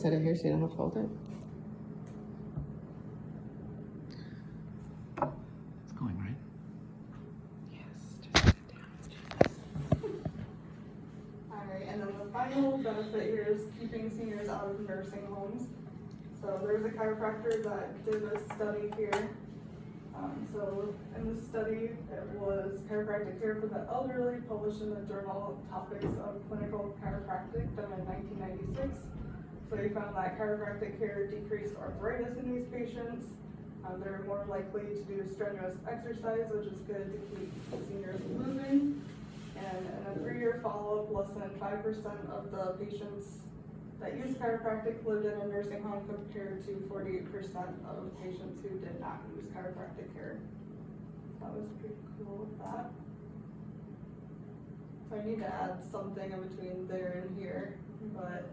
set it here so you don't have to hold it. It's going right. Yes, just set it down. Alright, and then the final benefit here is keeping seniors out of nursing homes. So there's a chiropractor that did a study here. So in this study, it was chiropractic care for the elderly, published in the journal Topics of Clinical Chiropractic, done in 1996. So he found that chiropractic care decreased arthritis in these patients. They're more likely to do strenuous exercise, which is good to keep seniors moving. And in a 3-year follow-up, less than 5% of the patients that used chiropractic lived in a nursing home compared to 48% of patients who did not use chiropractic care. That was pretty cool with that. So I need to add something in between there and here, but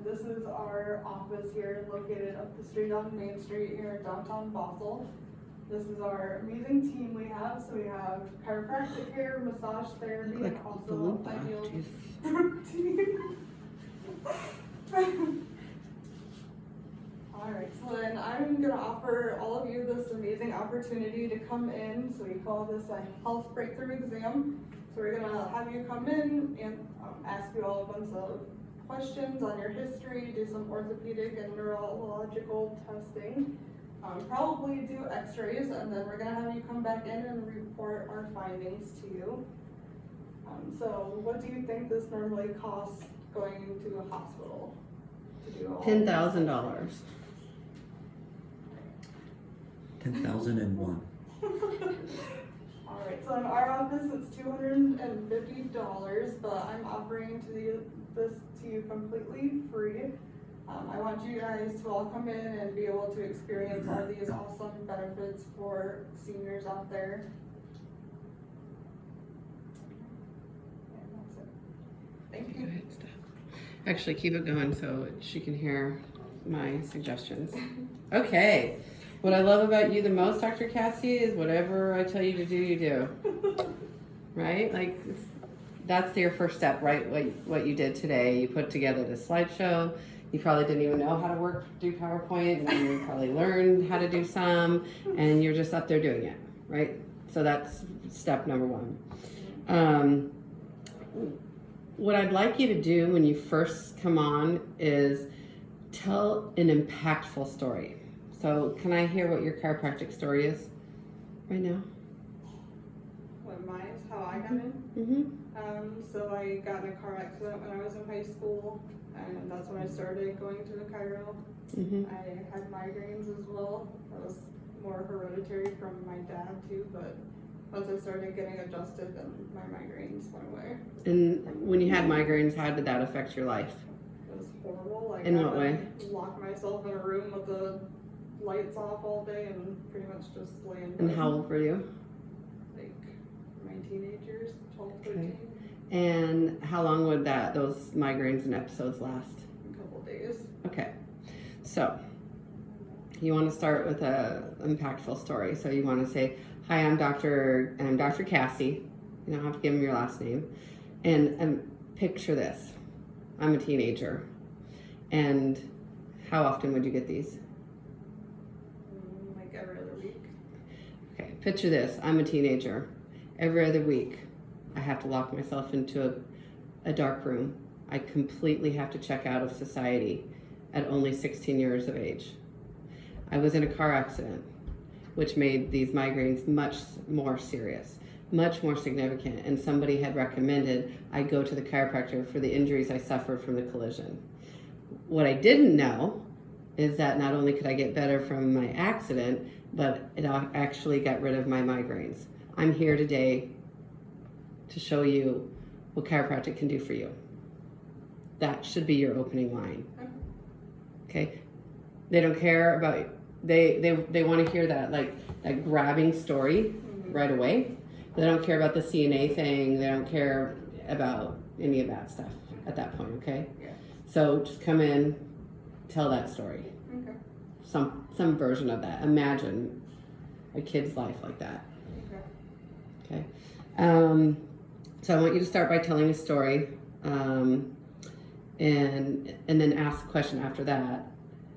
this is our office here located up the street on Main Street here in downtown Bothell. This is our amazing team we have. So we have chiropractic care, massage therapy, and also ideal protein. Alright, so then I'm gonna offer all of you this amazing opportunity to come in. So we call this a health breakthrough exam. So we're gonna have you come in and ask you all a bunch of questions on your history, do some orthopedic and neurological testing, probably do x-rays, and then we're gonna have you come back in and report our findings to you. So what do you think this normally costs going to a hospital to do all $10,000. 10,001. Alright, so in our office it's $250, but I'm offering this to you completely free. I want you guys to all come in and be able to experience all these awesome benefits for seniors out there. And that's it. Thank you. Actually, keep it going so she can hear my suggestions. Okay. What I love about you the most, Dr. Cassie, is whatever I tell you to do, you do. Right? Like, that's your first step, right? What you did today. You put together the slideshow. You probably didn't even know how to do PowerPoint, and you probably learned how to do some, and you're just up there doing it, right? So that's step number one. What I'd like you to do when you first come on is tell an impactful story. So can I hear what your chiropractic story is right now? What mine is, how I got in? So I got in a car accident when I was in high school, and that's when I started going to the chiro. I had migraines as well. That was more hereditary from my dad too, but once I started getting adjusted, then my migraines went away. And when you had migraines, how did that affect your life? It was horrible. Like, In I what way? would lock myself in a room with the lights off all day and pretty much just lay in bed. And how old were you? Like my teenage years, 12, Okay. 13. And how long would those migraines and episodes last? A couple days. Okay. So you want to start with a impactful story. So you want to say, "Hi, I'm Dr. Cassie." You don't have to give them your last name. And picture this. I'm a teenager. And how often would you get these? Like every other week. Okay, picture this. I'm a teenager. Every other week, I have to lock myself into a dark room. I completely have to check out of society at only 16 years of age. I was in a car accident, which made these migraines much more serious, much more significant, and somebody had recommended I go to the chiropractor for the injuries I suffered from the collision. What I didn't know is that not only could I get better from my accident, but it actually got rid of my migraines. I'm here today to show you what chiropractic can do for you. That should be your opening line. Okay? They don't care about, they want to hear that, like, that grabbing story right away. They don't care about the CNA thing. They don't care about any of that stuff at that point, okay? Yeah. So just come in, tell that story. Okay. Some version of that. Imagine a kid's life like that. Okay. So I want you to start by telling a story. and then ask a question after that.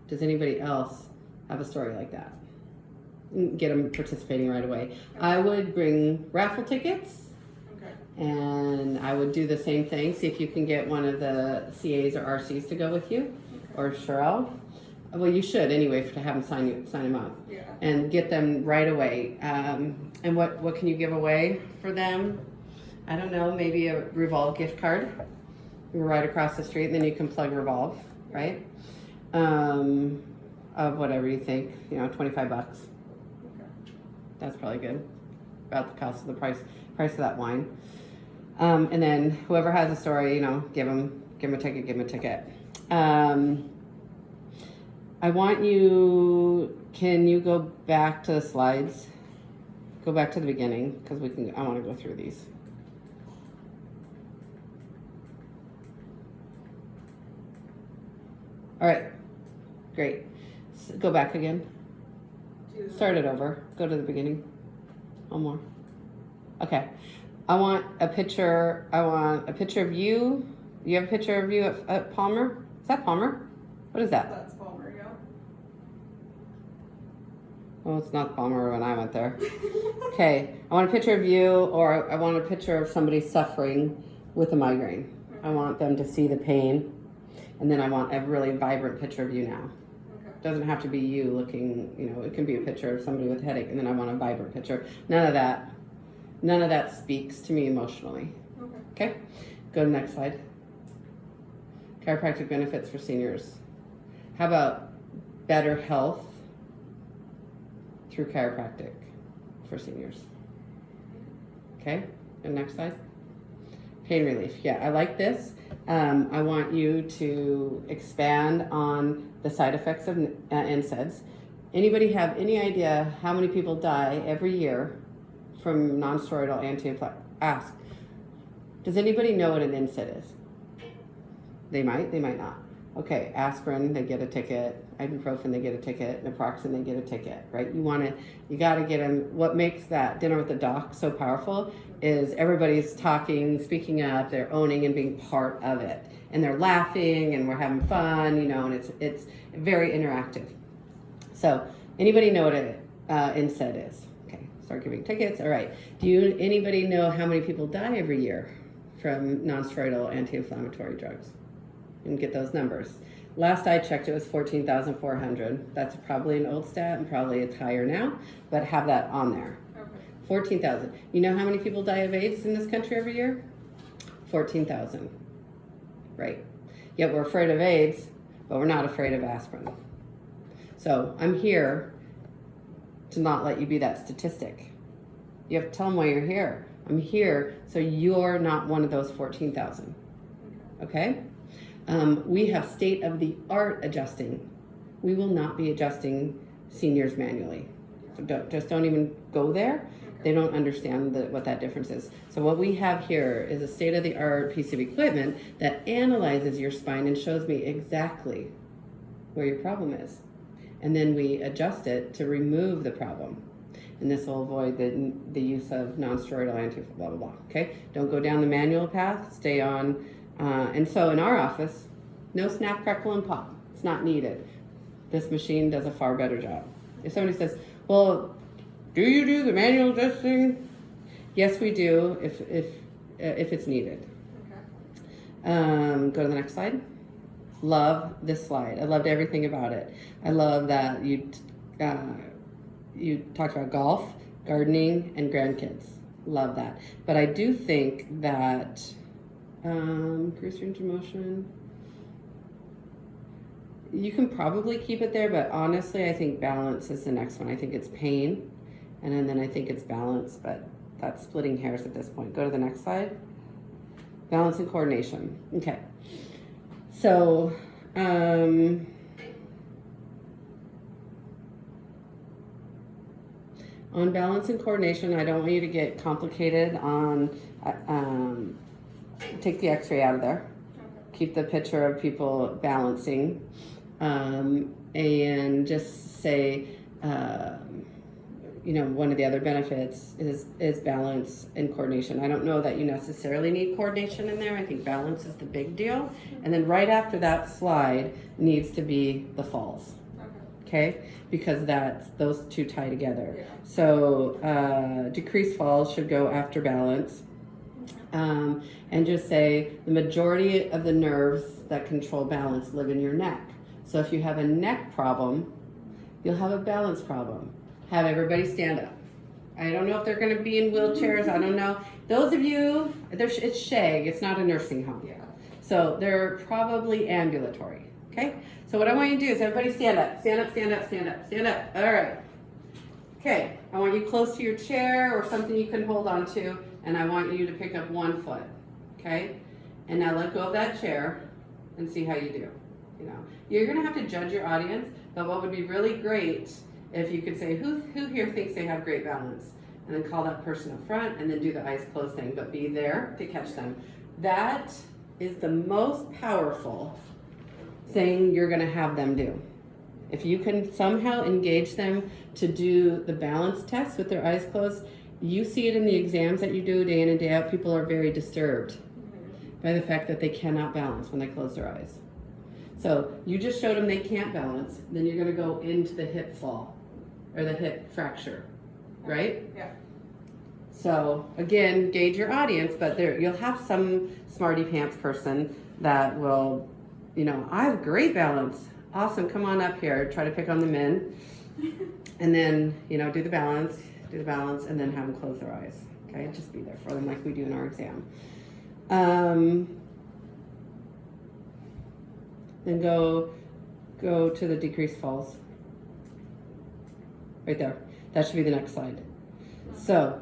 Does anybody else have a story like that? Get them participating right away. I would bring raffle tickets, Okay. and I would do the same thing. See if you can get one of the CAs or RCs to go with you, or Cheryl. Well, you should anyway to have them sign them up, Yeah. and get them right away. And what can you give away for them? I don't know, maybe a Revolve gift card. You're right across the street, and then you can plug Revolve, right? Of whatever you think, $25. Okay. That's probably good. About the cost of the price of that wine. And then whoever has a story, give them a ticket. I want you. Can you go back to the slides? Go back to the beginning because I want to go through these. All right, great. Go back again. Start it over. Go to the beginning. One more. Okay. I want a picture of you. You have a picture of you at Palmer? Is that Palmer? What is that? That's Palmer, yeah. Well, it's not Palmer when I went there. Okay. I want a picture of you, or I want a picture of somebody suffering with a migraine. I want them to see the pain. And then I want a really vibrant picture of you now. Okay. It doesn't have to be you looking, it can be a picture of somebody with a headache, and then I want a vibrant picture. None of that speaks to me emotionally. Okay? Go to the next slide. Chiropractic benefits for seniors. How about better health through chiropractic for seniors? Okay? And next slide. Pain relief. Yeah, I like this. I want you to expand on the side effects of NSAIDs. Anybody have any idea how many people die every year from non-steroidal anti-inflammatory? Ask. Does anybody know what an NSAID is? They might not. Okay, aspirin, they get a ticket. Ibuprofen, they get a ticket. Naproxen, they get a ticket, right? You got to get them. What makes that dinner with the doc so powerful is everybody's talking, speaking up, they're owning and being part of it. And they're laughing and we're having fun, and it's very interactive. So, anybody know what an NSAID is? Okay, start giving tickets. All right. Anybody know how many people die every year from non-steroidal anti-inflammatory drugs? And get those numbers. Last I checked, it was 14,400. That's probably an old stat, and probably it's higher now, but have that on there. Okay. 14,000. You know how many people die of AIDS in this country every year? 14,000. Right. Yet we're afraid of AIDS, but we're not afraid of aspirin. So I'm here to not let you be that statistic. You have to tell them why you're here. I'm here so you're not one of those 14,000. Okay? We have state-of-the-art adjusting. We will not be adjusting seniors manually. So don't even go there. They don't understand what that difference is. So what we have here is a state-of-the-art piece of equipment that analyzes your spine and shows me exactly where your problem is. And then we adjust it to remove the problem. And this will avoid the use of non-steroidal blah, blah, blah. Okay? Don't go down the manual path. Stay on. And so in our office, no snap, crackle, and pop. It's not needed. This machine does a far better job. If somebody says, well, do you do the manual adjusting? Yes, we do, if it's needed. Okay. Go to the next slide. Love this slide. I loved everything about it. I love that you talked about golf, gardening, and grandkids. Love that. But I do think that increase range of motion. You can probably keep it there, but honestly, I think balance is the next one. I think it's pain, and then I think it's balance, but that's splitting hairs at this point. Go to the next slide. Balance and coordination. Okay. So, on balance and coordination, I don't want you to get complicated on, take the x-ray out of there. Keep the picture of people balancing, and just say, one of the other benefits is balance and coordination. I don't know that you necessarily need coordination in there. I think balance is the big deal. And then right after that slide needs to be the falls. Okay, because those two tie together. Yeah. So decreased falls should go after balance. And just say the majority of the nerves that control balance live in your neck. So if you have a neck problem, you'll have a balance problem. Have everybody stand up. I don't know if they're going to be in wheelchairs. I don't know. Those of you, it's SHAG. It's not a nursing home. Yeah. So they're probably ambulatory. Okay. So what I want you to do is everybody stand up. Stand up, stand up, stand up, stand up. All right. Okay. I want you close to your chair or something you can hold on to, and I want you to pick up one foot. Okay. And now let go of that chair and see how you do. You're going to have to judge your audience, but what would be really great if you could say, who here thinks they have great balance? And then call that person up front and then do the eyes closed thing, but be there to catch them. That is the most powerful thing you're going to have them do. If you can somehow engage them to do the balance test with their eyes closed, you see it in the exams that you do day in and day out. People are very disturbed by the fact that they cannot balance when they close their eyes. So you just showed them they can't balance, then you're going to go into the hip fall or the hip fracture, right? Yeah. So again, gauge your audience, but you'll have some smarty pants person that will, I have great balance. Awesome, come on up here. Try to pick on the men, and then do the balance, and then have them close their eyes. Okay, just be there for them like we do in our exam. Then go to the decreased falls. Right there. That should be the next slide. So,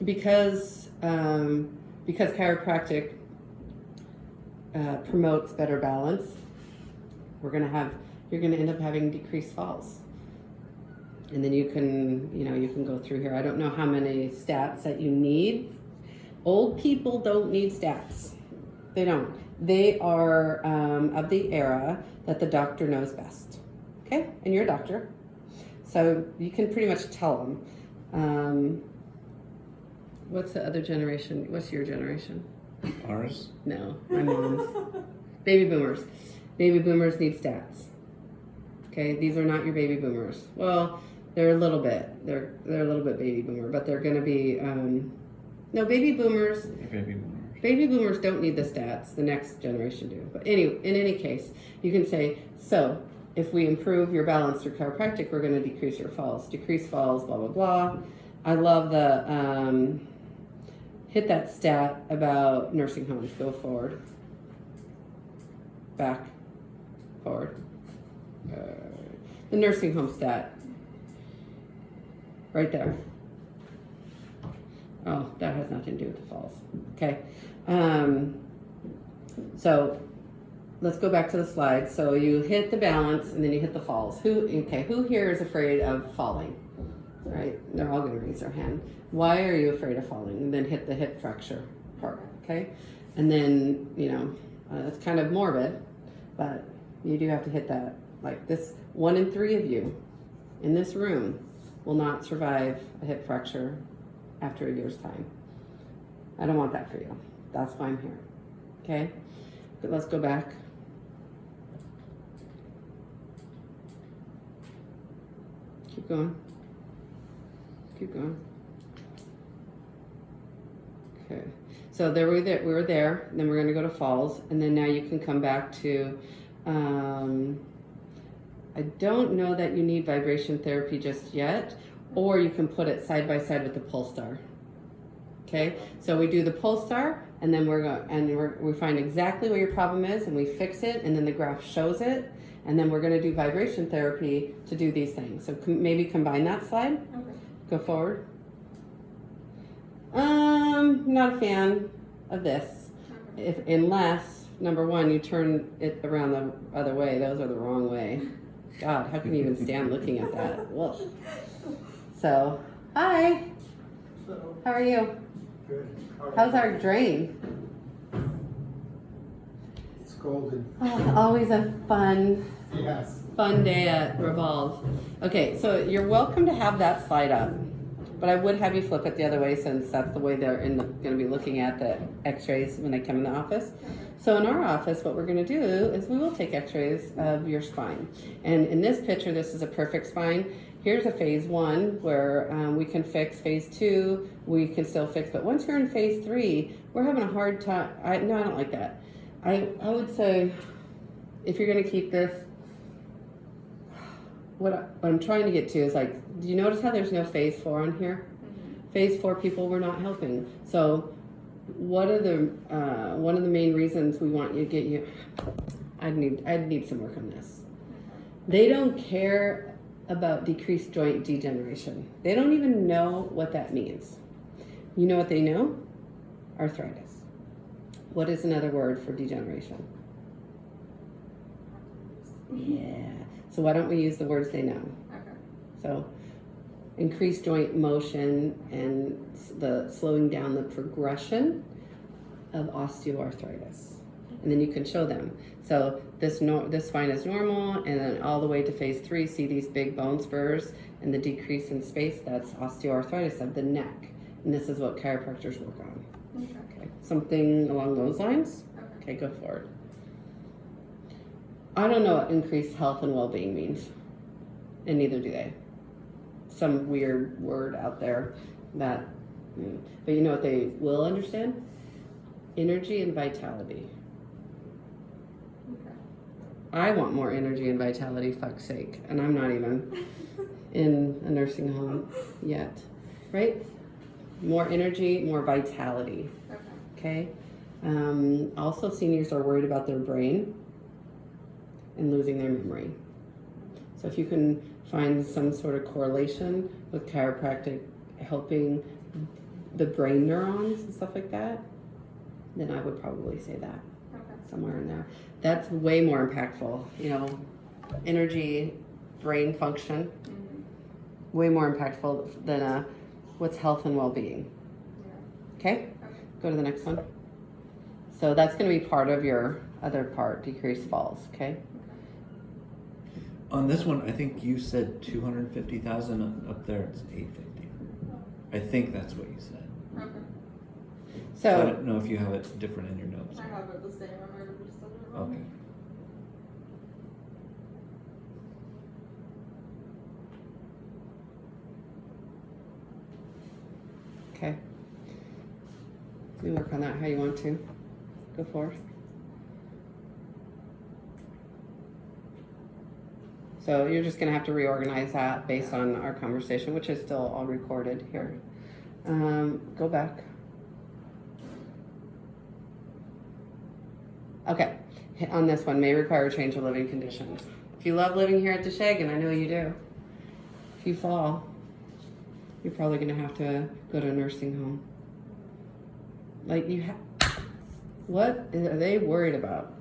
because chiropractic promotes better balance, you're going to end up having decreased falls. And then you can go through here. I don't know how many stats that you need. Old people don't need stats. They don't. They are of the era that the doctor knows best. Okay? And you're a doctor. So you can pretty much tell them. What's the other generation? What's your generation? Ours? No, my mom's. Baby boomers. Baby boomers need stats. Okay, these are not your baby boomers. Well, they're a little bit. They're a little bit baby boomer, but they're going to be no baby boomers. Baby boomers. Baby boomers don't need the stats. The next generation do. But in any case, you can say, so if we improve your balance through chiropractic, we're going to decrease your falls. Decrease falls, blah, blah, blah. I love the hit that stat about nursing homes. Go forward. Back. Forward. The nursing home stat. Right there. Oh, that has nothing to do with the falls. Okay. So let's go back to the slide. So you hit the balance and then you hit the falls. Who here is afraid of falling? Right? They're all going to raise their hand. Why are you afraid of falling? And then hit the hip fracture part. Okay. And then, it's kind of morbid, but you do have to hit that. Like this, 1 in 3 of you in this room will not survive a hip fracture after a year's time. I don't want that for you. That's why I'm here. Okay? But let's go back. Keep going. Keep going. Okay. So we were there. Then we're going to go to falls. And then now you can come back to, I don't know that you need vibration therapy just yet, or you can put it side by side with the Pulsar. Okay, so we do the Pulsar, and then we find exactly what your problem is, and we fix it, and then the graph shows it, and then we're going to do vibration therapy to do these things. So maybe combine that slide. Okay. Go forward. Not a fan of this, unless number one you turn it around the other way. Those are the wrong way. God, how can you even stand looking at that? Well, so hi. How are you? Good. How's our drain? It's golden. Oh, always a fun Yes. Fun day at Revolve. Okay, so you're welcome to have that slide up, but I would have you flip it the other way since that's the way they're going to be looking at the x-rays when they come in the office. So in our office, what we're going to do is we will take x-rays of your spine. And in this picture, this is a perfect spine. Here's a phase 1 where we can fix. Phase 2, we can still fix. But once you're in phase 3, we're having a hard time. No, I don't like that. I would say if you're going to keep this, what I'm trying to get to is like, do you notice how there's no phase 4 on here? Phase 4 people we're not helping. So what are the one of the main reasons we want you to get you? I'd need some work on this. They don't care about decreased joint degeneration. They don't even know what that means. You know what they know? Arthritis. What is another word for degeneration? Yeah. So why don't we use the words they know? Okay. So increased joint motion and the slowing down the progression of osteoarthritis. And then you can show them. So this spine is normal, and then all the way to phase 3, see these big bone spurs and the decrease in space, that's osteoarthritis of the neck. And this is what chiropractors work on. Okay. Something along those lines? Okay, go forward. I don't know what increased health and well-being means, and neither do they. Some weird word out there that, but you know what they will understand? Energy and vitality. Okay. I want more energy and vitality, fuck's sake, and I'm not even in a nursing home yet, right? More energy, more vitality, okay? Also, seniors are worried about their brain and losing their memory. So if you can find some sort of correlation with chiropractic helping the brain neurons and stuff like that, then I would probably say that somewhere in there. That's way more impactful, you know, energy, brain function, way more impactful than what's health and well-being. Okay? Go to the next one. So that's going to be part of your other part, decreased falls, okay? On this one, I think you said 250,000 up there. It's 850. I think that's what you said. Okay. I So, don't know if you have it different in your notes. I have it the same. I might have just said it wrong. Okay. okay. You can work on that how you want to. Go forward. So you're just gonna have to reorganize that based on our conversation, which is still all recorded here. Go back. Okay, on this one, may require a change of living conditions. If you love living here at the Shag, and I know you do, if you fall, you're probably gonna have to go to a nursing home. Like what are they worried about?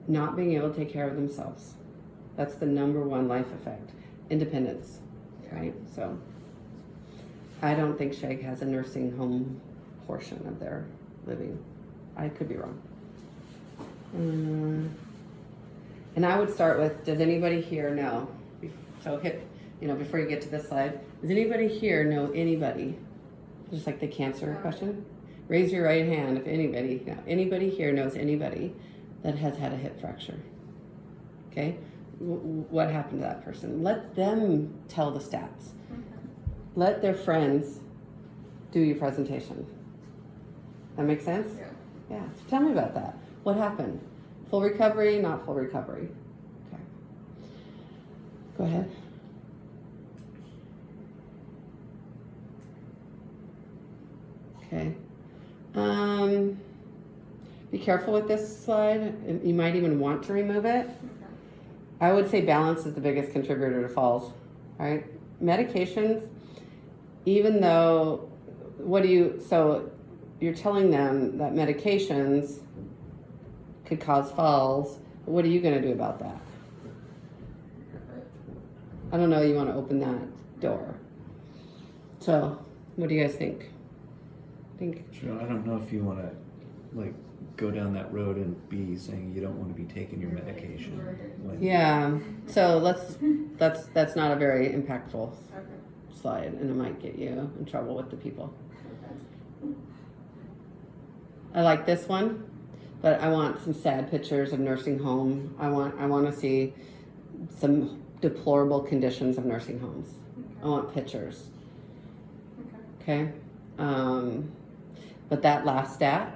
Not being able to take care of themselves. That's the number one life effect. Independence, right? So I don't think Shag has a nursing home portion of their living. I could be wrong. And I would start with, does anybody here know? So hit, before you get to this slide, does anybody here know anybody? Just like the cancer question. Raise your right hand if anybody here knows anybody that has had a hip fracture. Okay? What happened to that person? Let them tell the stats. Let their friends do your presentation. That make sense? Yeah. So tell me about that. What happened? Full recovery, not full recovery? Okay. Go ahead. Okay. Be careful with this slide. You might even want to remove it. I would say balance is the biggest contributor to falls, right? Medications, even though, so you're telling them that medications could cause falls, but what are you gonna do about that? I don't know, you wanna open that door. So, what do you guys think? Sure. I don't know if you want to go down that road and be saying you don't want to be taking your medication. when- Yeah, so that's not a very impactful Okay. slide, and it might get you in trouble with the people. I like this one, but I want some sad pictures of nursing home. I want to see some deplorable conditions of nursing homes. I want pictures. Okay. Okay. But that last stat,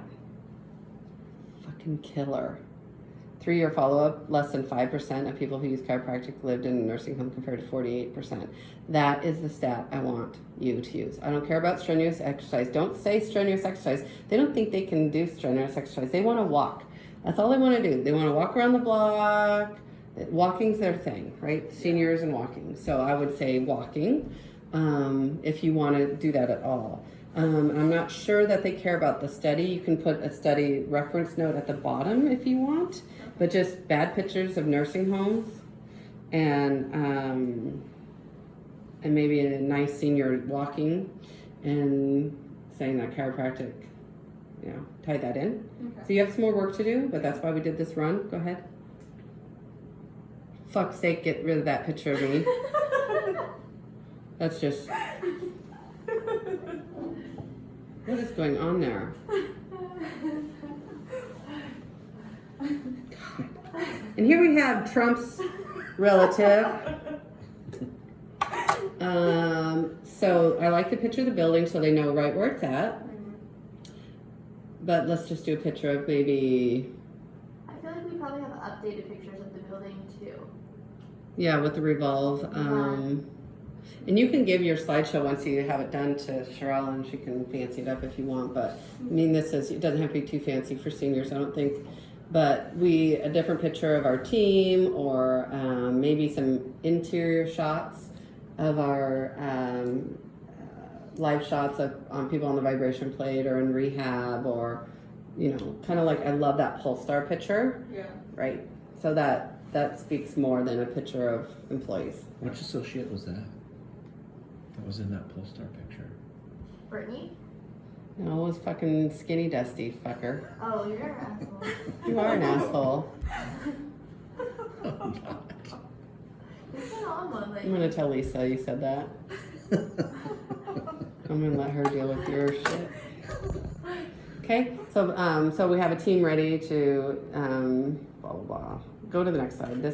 fucking killer. 3-year follow-up, less than 5% of people who use chiropractic lived in a nursing home compared to 48%. That is the stat I want you to use. I don't care about strenuous exercise. Don't say strenuous exercise. They don't think they can do strenuous exercise. They want to walk. That's all they want to do. They want to walk around the block. Walking's their thing, right? Seniors and walking. So I would say walking, if you want to do that at all. I'm not sure that they care about the study. You can put a study reference note at the bottom if you want, but just bad pictures of nursing homes and maybe a nice senior walking and saying that chiropractic, tie that in. Okay. So you have some more work to do, but that's why we did this run. Go ahead. Fuck's sake, get rid of that picture of me. That's just, what is going on there? God. And here we have Trump's relative. So I like the picture of the building so they know right where it's at. But let's just do a picture of maybe, I feel like we probably have updated pictures of the building too. yeah, with the revolve. And you can give your slideshow once you have it done to Cheryl and she can fancy it up if you want. But I mean, it doesn't have to be too fancy for seniors, I don't think. But a different picture of our team or maybe some interior shots of our live shots on people on the vibration plate or in rehab or, kind of like, I love that Polestar picture, Yeah. right? So that speaks more than a picture of employees. Which associate was that? That was in that Polestar picture. Brittany? No, it was fucking Skinny Dusty, fucker. Oh, you're an asshole. You are an asshole. I'm not. You've been on one I'm lately. gonna tell Lisa you said that. I'm gonna let her deal with your shit. Okay, so we have a team ready to blah blah blah. Go to the next slide.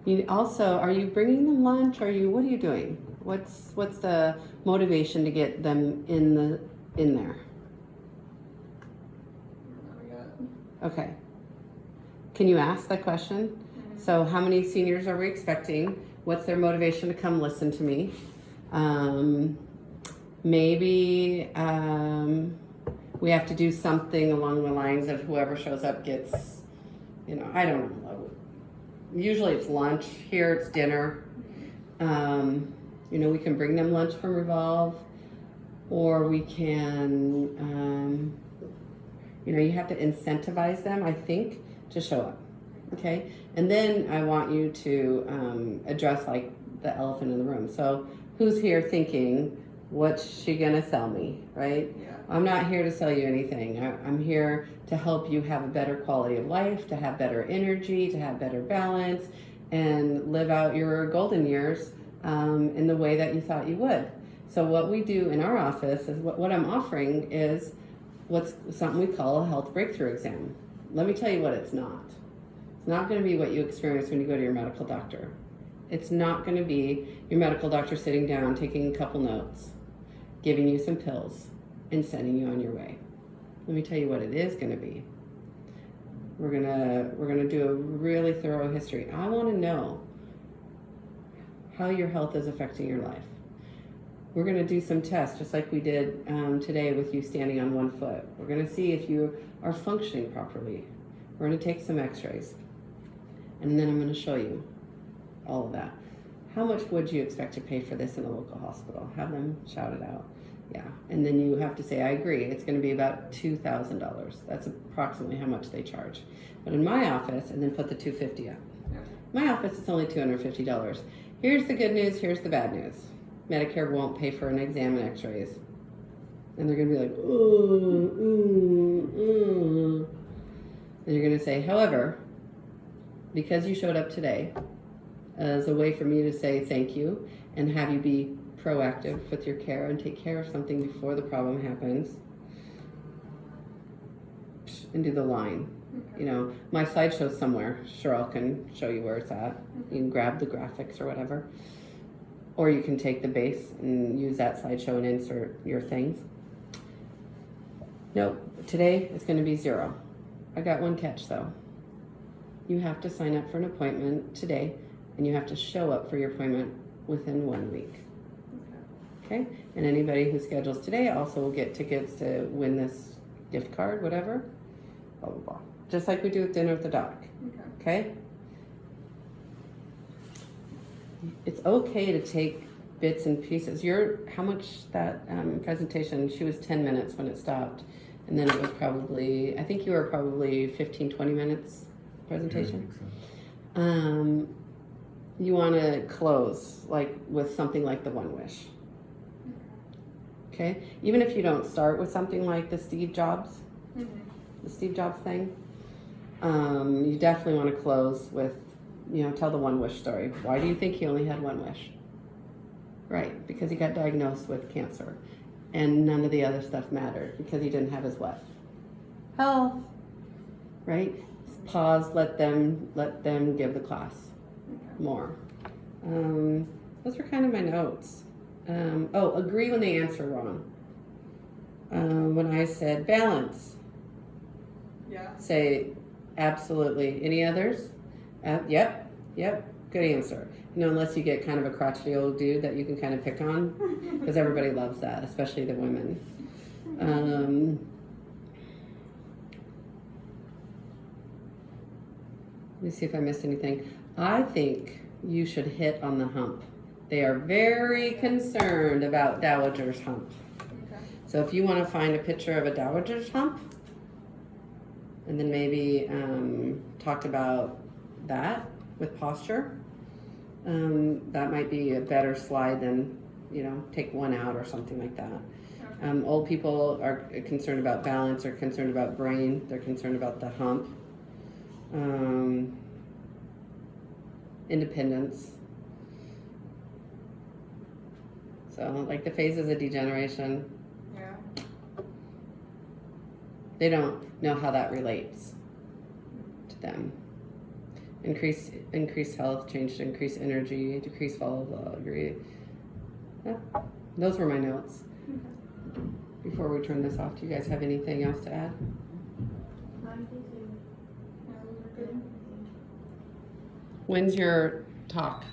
You also, are you bringing them lunch? What are you doing? What's the motivation to get them in there? Okay. Can you ask that question? So how many seniors are we expecting? What's their motivation to come listen to me? Maybe we have to do something along the lines of whoever shows up gets, I don't know. Usually it's lunch. Here it's dinner. We can bring them lunch from Revolve, or we can, you have to incentivize them, I think, to show up. Okay, and then I want you to address like the elephant in the room. So who's here thinking, what's she gonna sell me, right? Yeah. I'm not here to sell you anything. I'm here to help you have a better quality of life, to have better energy, to have better balance, and live out your golden years in the way that you thought you would. So what we do in our office is what I'm offering is what's something we call a health breakthrough exam. Let me tell you what it's not. It's not going to be what you experience when you go to your medical doctor. It's not going to be your medical doctor sitting down, taking a couple notes, giving you some pills, and sending you on your way. Let me tell you what it is going to be. We're gonna do a really thorough history. I want to know how your health is affecting your life. We're going to do some tests, just like we did today with you standing on one foot. We're going to see if you are functioning properly. We're going to take some x-rays. And then I'm going to show you all of that. How much would you expect to pay for this in a local hospital? Have them shout it out. Yeah. And then you have to say, I agree. It's going to be about $2,000. That's approximately how much they charge. But in my office, and then put the $250 up. My office, it's only $250. Here's the good news. Here's the bad news. Medicare won't pay for an exam and x-rays. And they're gonna be like, ooh, ooh, ooh. And you're gonna say, however, because you showed up today, as a way for me to say thank you and have you be proactive with your care and take care of something before the problem happens, and do the line. You know, my slideshow's somewhere. Cheryl can show you where it's at. You can grab the graphics or whatever. Or you can take the base and use that slideshow and insert your things. Nope, today it's gonna be 0. I got one catch though. You have to sign up for an appointment today and you have to show up for your appointment within 1 week. Okay? And anybody who schedules today also will get tickets to win this gift card, whatever. Blah, blah, blah. Just like we do with Dinner at the Dock. Okay? It's okay to take bits and pieces. How much that presentation, she was 10 minutes when it stopped. And then it was probably, I think you were probably 15, 20 minutes presentation. You want to close like with something like the One Wish. Okay? Even if you don't start with something like the Steve Jobs thing, you definitely want to close with, tell the One Wish story. Why do you think he only had one wish? Right, because he got diagnosed with cancer. And none of the other stuff mattered because he didn't have his what? Health. Right? Pause, let them give the class more. Those were kind of my notes. Agree when they answer wrong. When I said balance, Yeah. say absolutely. Any others? Yep, good answer. Unless you get kind of a crotchety old dude that you can kind of pick on, because everybody loves that, especially the women. Let me see if I missed anything. I think you should hit on the hump. They are very concerned about dowager's hump. Okay. So if you want to find a picture of a dowager's hump, and then maybe talk about that with posture, that might be a better slide than, take one out or something like that. Old people are concerned about balance, are concerned about brain, they're concerned about the hump. Independence. So, like the phases of degeneration, Yeah. they don't know how that relates to them. Increase health, change to increase energy, decrease follow, agree. Yeah, those were my notes. Before we turn this off, do you guys have anything else to add? Yeah, those are good. When's your talk?